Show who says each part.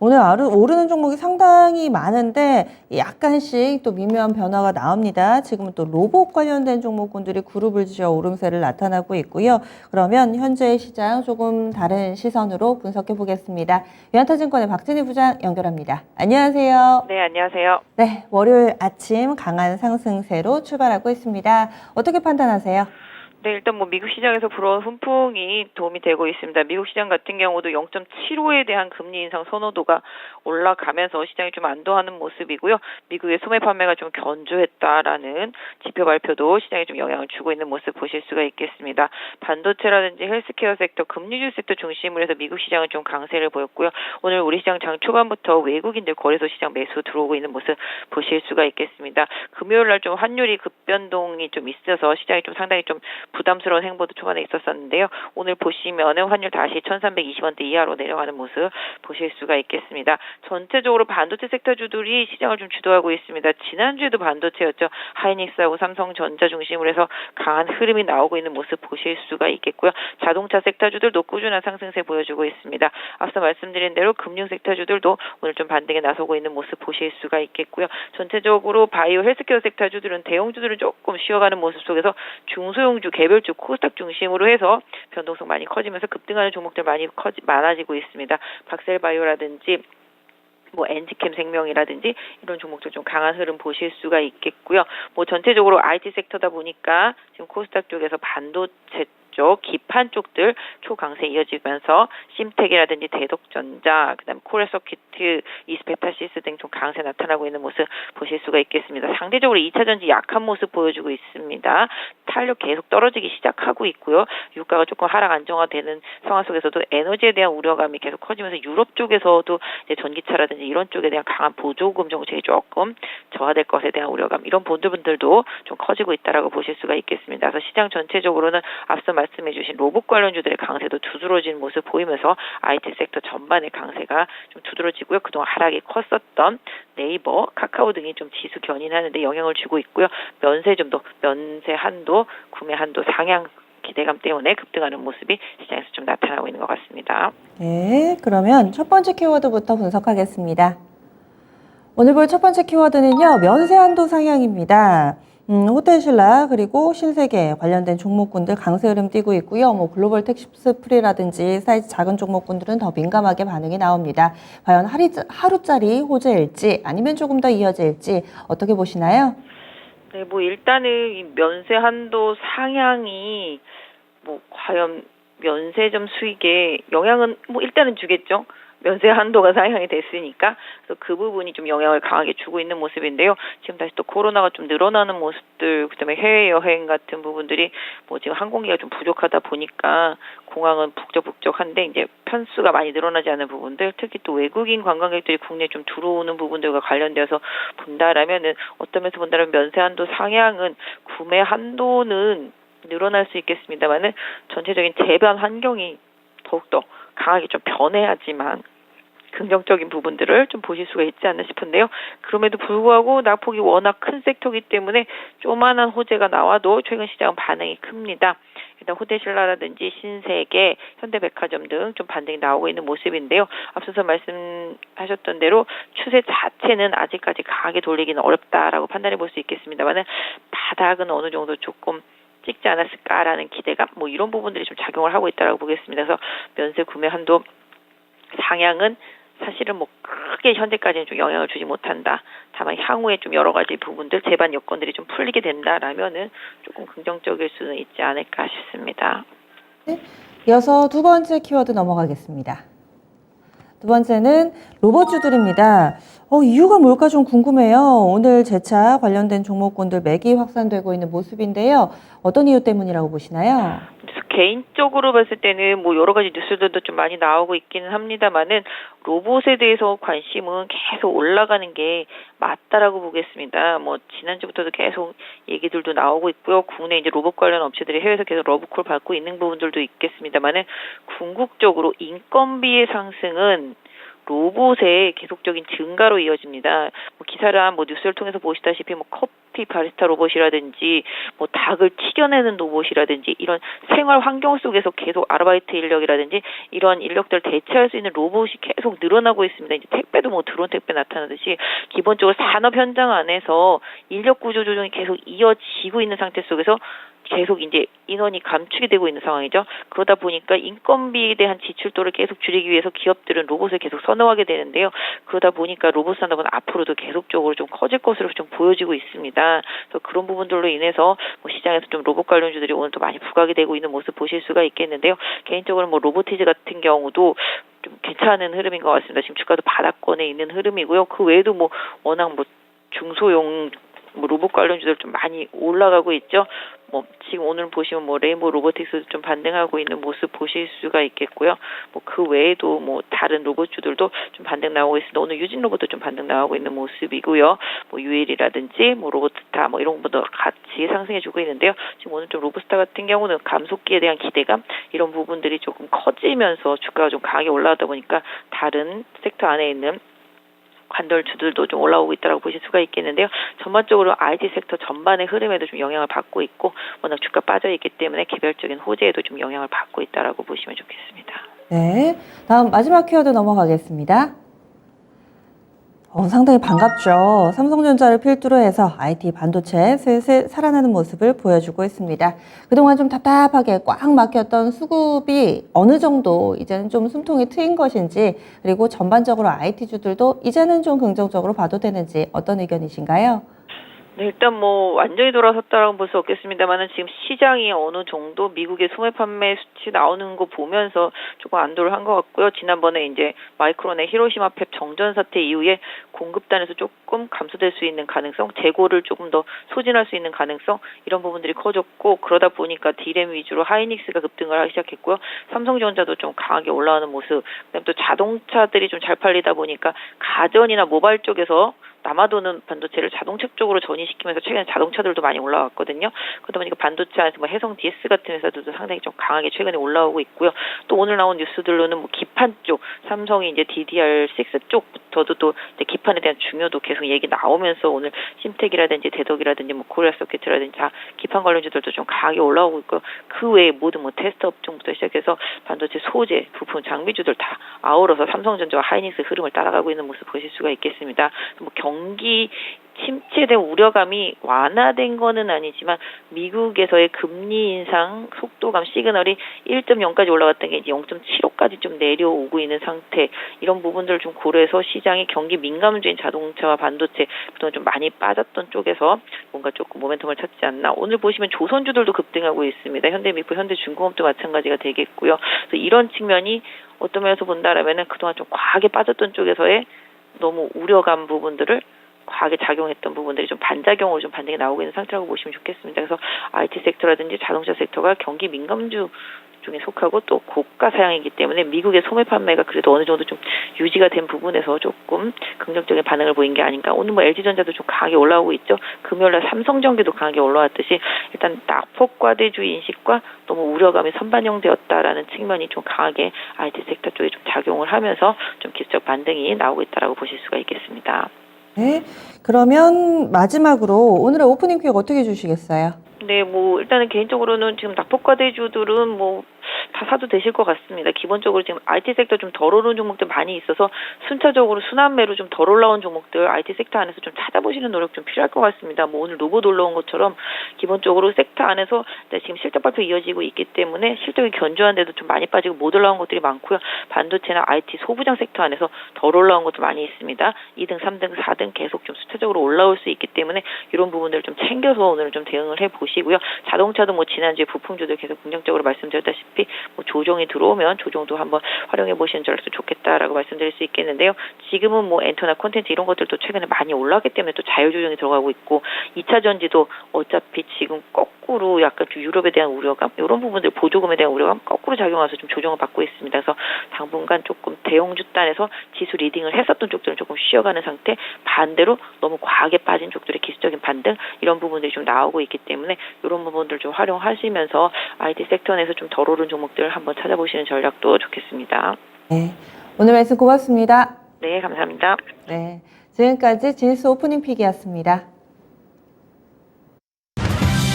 Speaker 1: 오늘 오르는 종목이 상당히 많은데 약간씩 또 미묘한 변화가 나옵니다. 지금은 또 로봇 관련된 종목군들이 그룹을 지어 오름세를 나타나고 있고요. 그러면 현재의 시장 조금 다른 시선으로 분석해 보겠습니다. 유한타증권의 박진희 부장 연결합니다. 안녕하세요.
Speaker 2: 네, 안녕하세요.
Speaker 1: 네, 월요일 아침 강한 상승세로 출발하고 있습니다. 어떻게 판단하세요?
Speaker 2: 네, 일단 미국 시장에서 불어온 훈풍이 도움이 되고 있습니다. 미국 시장 같은 경우도 0.75에 대한 금리 인상 선호도가 올라가면서 시장이 좀 안도하는 모습이고요. 미국의 소매 판매가 좀 견조했다라는 지표 발표도 시장에 좀 영향을 주고 있는 모습 보실 수가 있겠습니다. 반도체라든지 헬스케어 섹터, 금융주 섹터 중심으로 해서 미국 시장은 좀 강세를 보였고요. 오늘 우리 시장 장 초반부터 외국인들 거래소 시장 매수 들어오고 있는 모습 보실 수가 있겠습니다. 금요일 날 좀 환율이 급변동이 좀 있어서 시장이 좀 상당히 좀 부담스러운 행보도 초반에 있었었는데요. 오늘 보시면은 환율 다시 1,320원대 이하로 내려가는 모습 보실 수가 있겠습니다. 전체적으로 반도체 섹터주들이 시장을 좀 주도하고 있습니다. 지난주에도 반도체였죠. 하이닉스하고 삼성전자 중심으로 해서 강한 흐름이 나오고 있는 모습 보실 수가 있겠고요. 자동차 섹터주들도 꾸준한 상승세 보여주고 있습니다. 앞서 말씀드린 대로 금융 섹터주들도 오늘 좀 반등에 나서고 있는 모습 보실 수가 있겠고요. 전체적으로 바이오 헬스케어 섹터주들은 대형주들은 조금 쉬어가는 모습 속에서 중소형주 개별주 코스닥 중심으로 해서 변동성 많이 커지면서 급등하는 종목들 많아지고 있습니다. 박셀바이오라든지 엔지캠 생명이라든지 이런 종목들 좀 강한 흐름 보실 수가 있겠고요. 전체적으로 IT 섹터다 보니까 지금 코스닥 쪽에서 반도체 쪽, 기판 쪽들 초강세 이어지면서 심텍이라든지 대덕전자, 그다음 코레서키트, 이스페타시스 등 좀 강세 나타나고 있는 모습 보실 수가 있겠습니다. 상대적으로 2차전지 약한 모습 보여주고 있습니다. 탄력 계속 떨어지기 시작하고 있고요. 유가가 조금 하락 안정화되는 상황 속에서도 에너지에 대한 우려감이 계속 커지면서 유럽 쪽에서도 이제 전기차라든지 이런 쪽에 대한 강한 보조금 정책이 조금 저하될 것에 대한 우려감, 이런 본들분들도 좀 커지고 있다라고 보실 수가 있겠습니다. 그래서 시장 전체적으로는 앞서 말씀해주신 로봇 관련주들의 강세도 두드러지는 모습 보이면서 IT 섹터 전반의 강세가 좀 두드러지고요. 그동안 하락이 컸었던 네이버, 카카오 등이 좀 지수 견인하는데 영향을 주고 있고요. 면세 한도, 구매 한도 상향 기대감 때문에 급등하는 모습이 시장에서 좀 나타나고 있는 것 같습니다.
Speaker 1: 네, 그러면 첫 번째 키워드부터 분석하겠습니다. 오늘 볼 첫 번째 키워드는요, 면세 한도 상향입니다. 호텔신라 그리고 신세계 관련된 종목군들 강세 흐름 띄고 있고요. 글로벌 택시프리라든지 사이즈 작은 종목군들은 더 민감하게 반응이 나옵니다. 과연 하루짜리 호재일지 아니면 조금 더 이어질지 어떻게 보시나요?
Speaker 2: 네, 일단은 이 면세 한도 상향이 과연 면세점 수익에 영향은 일단은 주겠죠. 면세 한도가 상향이 됐으니까. 그래서 그 부분이 좀 영향을 강하게 주고 있는 모습인데요. 지금 다시 또 코로나가 좀 늘어나는 모습들, 그다음에 해외여행 같은 부분들이 지금 항공기가 좀 부족하다 보니까 공항은 북적북적한데 이제 편수가 많이 늘어나지 않은 부분들, 특히 또 외국인 관광객들이 국내에 좀 들어오는 부분들과 관련되어서 어떤 면에서 본다라면 면세 한도 상향은 구매 한도는 늘어날 수 있겠습니다만은 전체적인 재변 환경이 더욱더 강하게 좀 변해야지만 긍정적인 부분들을 좀 보실 수가 있지 않나 싶은데요. 그럼에도 불구하고 낙폭이 워낙 큰 섹터이기 때문에 조만한 호재가 나와도 최근 시장은 반응이 큽니다. 일단 호텔신라라든지 신세계, 현대백화점 등 좀 반등이 나오고 있는 모습인데요. 앞서서 말씀하셨던 대로 추세 자체는 아직까지 강하게 돌리기는 어렵다라고 판단해 볼 수 있겠습니다만은 바닥은 어느 정도 조금 찍지 않았을까라는 기대감, 이런 부분들이 좀 작용을 하고 있다고 보겠습니다. 그래서 면세 구매 한도 상향은 사실은 크게 현재까지는 좀 영향을 주지 못한다. 다만 향후에 좀 여러 가지 부분들, 제반 여건들이 좀 풀리게 된다라면은 조금 긍정적일 수는 있지 않을까 싶습니다.
Speaker 1: 네, 이어서 두 번째 키워드 넘어가겠습니다. 두 번째는 로봇주들입니다. 이유가 뭘까 좀 궁금해요. 오늘 재차 관련된 종목군들 매기 확산되고 있는 모습인데요. 어떤 이유 때문이라고 보시나요?
Speaker 2: 개인적으로 봤을 때는 여러 가지 뉴스들도 좀 많이 나오고 있기는 합니다만은 로봇에 대해서 관심은 계속 올라가는 게 맞다라고 보겠습니다. 지난주부터도 계속 얘기들도 나오고 있고요. 국내 이제 로봇 관련 업체들이 해외에서 계속 러브콜 받고 있는 부분들도 있겠습니다만은 궁극적으로 인건비의 상승은 로봇의 계속적인 증가로 이어집니다. 뭐 기사랑 뭐 뉴스를 통해서 보시다시피 뭐 커피 바리스타 로봇이라든지 뭐 닭을 튀겨내는 로봇이라든지 이런 생활 환경 속에서 계속 아르바이트 인력이라든지 이런 인력들을 대체할 수 있는 로봇이 계속 늘어나고 있습니다. 이제 택배도 뭐 드론 택배 나타나듯이 기본적으로 산업 현장 안에서 인력 구조 조정이 계속 이어지고 있는 상태 속에서 계속 이제 인원이 감축이 되고 있는 상황이죠. 그러다 보니까 인건비에 대한 지출도를 계속 줄이기 위해서 기업들은 로봇을 계속 선호하게 되는데요. 그러다 보니까 로봇 산업은 앞으로도 계속적으로 좀 커질 것으로 좀 보여지고 있습니다. 그래서 그런 부분들로 인해서 뭐 시장에서 좀 로봇 관련주들이 오늘 또 많이 부각이 되고 있는 모습 보실 수가 있겠는데요. 개인적으로 뭐 로보티즈 같은 경우도 좀 괜찮은 흐름인 것 같습니다. 지금 주가도 바닥권에 있는 흐름이고요. 그 외에도 뭐 워낙 뭐 중소형 뭐 로봇 관련주들 좀 많이 올라가고 있죠. 뭐 지금 오늘 보시면 뭐 레인보우 로보틱스도 좀 반등하고 있는 모습 보실 수가 있겠고요. 뭐 그 외에도 뭐 다른 로봇주들도 좀 반등 나오고 있습니다. 오늘 유진 로봇도 좀 반등 나오고 있는 모습이고요. 뭐 유일이라든지 뭐 로봇스타 뭐 이런 것도 같이 상승해주고 있는데요. 지금 오늘 좀 로봇스타 같은 경우는 감속기에 대한 기대감 이런 부분들이 조금 커지면서 주가가 좀 강하게 올라가다 보니까 다른 섹터 안에 있는 관절주들도 좀 올라오고 있다고 보실 수가 있겠는데요. 전반적으로 IT 섹터 전반의 흐름에도 좀 영향을 받고 있고 워낙 주가 빠져 있기 때문에 개별적인 호재에도 좀 영향을 받고 있다라고 보시면 좋겠습니다.
Speaker 1: 네, 다음 마지막 키워드 넘어가겠습니다. 상당히 반갑죠. 삼성전자를 필두로 해서 IT 반도체 슬슬 살아나는 모습을 보여주고 있습니다. 그동안 좀 답답하게 꽉 막혔던 수급이 어느 정도 이제는 좀 숨통이 트인 것인지, 그리고 전반적으로 IT주들도 이제는 좀 긍정적으로 봐도 되는지 어떤 의견이신가요?
Speaker 2: 네, 일단 뭐 완전히 돌아섰다라고 볼 수 없겠습니다만은 지금 시장이 어느 정도 미국의 소매 판매 수치 나오는 거 보면서 조금 안도를 한 것 같고요. 지난번에 이제 마이크론의 히로시마 팹 정전 사태 이후에 공급단에서 조금 감소될 수 있는 가능성, 재고를 조금 더 소진할 수 있는 가능성 이런 부분들이 커졌고 그러다 보니까 D램 위주로 하이닉스가 급등을 하기 시작했고요. 삼성전자도 좀 강하게 올라오는 모습, 그다음에 또 자동차들이 좀 잘 팔리다 보니까 가전이나 모바일 쪽에서 남아도는 반도체를 자동차 쪽으로 전이시키면서 최근에 자동차들도 많이 올라왔거든요. 그러다 보니까 반도체 안에서 뭐 해성 DS 같은 회사들도 상당히 좀 강하게 최근에 올라오고 있고요. 또 오늘 나온 뉴스들로는 뭐 기판 쪽, 삼성이 이제 DDR6 쪽부터도 또 이제 기판에 대한 중요도 계속 얘기 나오면서 오늘 심텍이라든지 대덕이라든지 뭐 코리아 서킷이라든지 다 기판 관련주들도 좀 강하게 올라오고 있고 그 외에 모든 뭐 테스트 업종부터 시작해서 반도체 소재, 부품, 장비주들 다 아우러서 삼성전자와 하이닉스 흐름을 따라가고 있는 모습 보실 수가 있겠습니다. 뭐 경기 침체된 우려감이 완화된 거는 아니지만 미국에서의 금리 인상 속도감 시그널이 1.0까지 올라갔던 게 이제 0.75까지 좀 내려오고 있는 상태 이런 부분들을 좀 고려해서 시장이 경기 민감주인 자동차와 반도체 그동안 좀 많이 빠졌던 쪽에서 뭔가 조금 모멘텀을 찾지 않나. 오늘 보시면 조선주들도 급등하고 있습니다. 현대미포, 현대중공업도 마찬가지가 되겠고요. 그래서 이런 측면이 어떤 면에서 본다라면은 그동안 좀 과하게 빠졌던 쪽에서의 너무 우려감 부분들을 과하게 작용했던 부분들이 좀 반작용으로 좀 반등이 나오고 있는 상태라고 보시면 좋겠습니다. 그래서 IT 섹터라든지 자동차 섹터가 경기 민감주 중에 속하고 또 고가 사양이기 때문에 미국의 소매 판매가 그래도 어느 정도 좀 유지가 된 부분에서 조금 긍정적인 반응을 보인 게 아닌가. 오늘 뭐 LG전자도 좀 강하게 올라오고 있죠. 금요일날 삼성전기도 강하게 올라왔듯이 일단 낙폭과대주의 인식과 너무 우려감이 선반영되었다라는 측면이 좀 강하게 IT 섹터 쪽에 좀 작용을 하면서 좀 기술적 반등이 나오고 있다라고 보실 수가 있겠습니다.
Speaker 1: 네, 그러면 마지막으로 오늘의 오프닝 퀴즈 어떻게 주시겠어요?
Speaker 2: 네, 뭐 일단은 개인적으로는 지금 낙폭과대주들은 뭐 다 사도 되실 것 같습니다. 기본적으로 지금 IT 섹터 좀 덜 오른 종목들 많이 있어서 순차적으로 순환매로 좀 덜 올라온 종목들 IT 섹터 안에서 좀 찾아보시는 노력 좀 필요할 것 같습니다. 뭐 오늘 로봇 올라온 것처럼 기본적으로 섹터 안에서 지금 실적 발표 이어지고 있기 때문에 실적이 견조한데도 좀 많이 빠지고 못 올라온 것들이 많고요. 반도체나 IT 소부장 섹터 안에서 덜 올라온 것도 많이 있습니다. 2등, 3등, 4등 계속 좀 수차적으로 올라올 수 있기 때문에 이런 부분들을 좀 챙겨서 오늘 좀 대응을 해보시고요. 자동차도 뭐 지난주에 부품주들 계속 긍정적으로 말씀드렸다시피 뭐 조정이 들어오면 조정도 한번 활용해 보시는 전략도 좋겠다라고 말씀드릴 수 있겠는데요. 지금은 뭐 엔터나 콘텐츠 이런 것들도 최근에 많이 올라가기 때문에 또 자율 조정이 들어가고 있고 2차 전지도 어차피 지금 거꾸로 약간 좀 유럽에 대한 우려감 이런 부분들 보조금에 대한 우려감 거꾸로 작용해서 좀 조정을 받고 있습니다. 그래서 당분간 조금 대형주 단에서 지수 리딩을 했었던 쪽들은 조금 쉬어가는 상태 반대로 너무 과하게 빠진 쪽들의 기술적인 반등 이런 부분들이 좀 나오고 있기 때문에 이런 부분들 좀 활용하시면서 IT 섹터 내에서 좀 덜 오른 종목들 한번 찾아보시는 전략도 좋겠습니다.
Speaker 1: 네, 오늘 말씀 고맙습니다.
Speaker 2: 네, 감사합니다.
Speaker 1: 네, 지금까지 지니스 오프닝 픽이었습니다.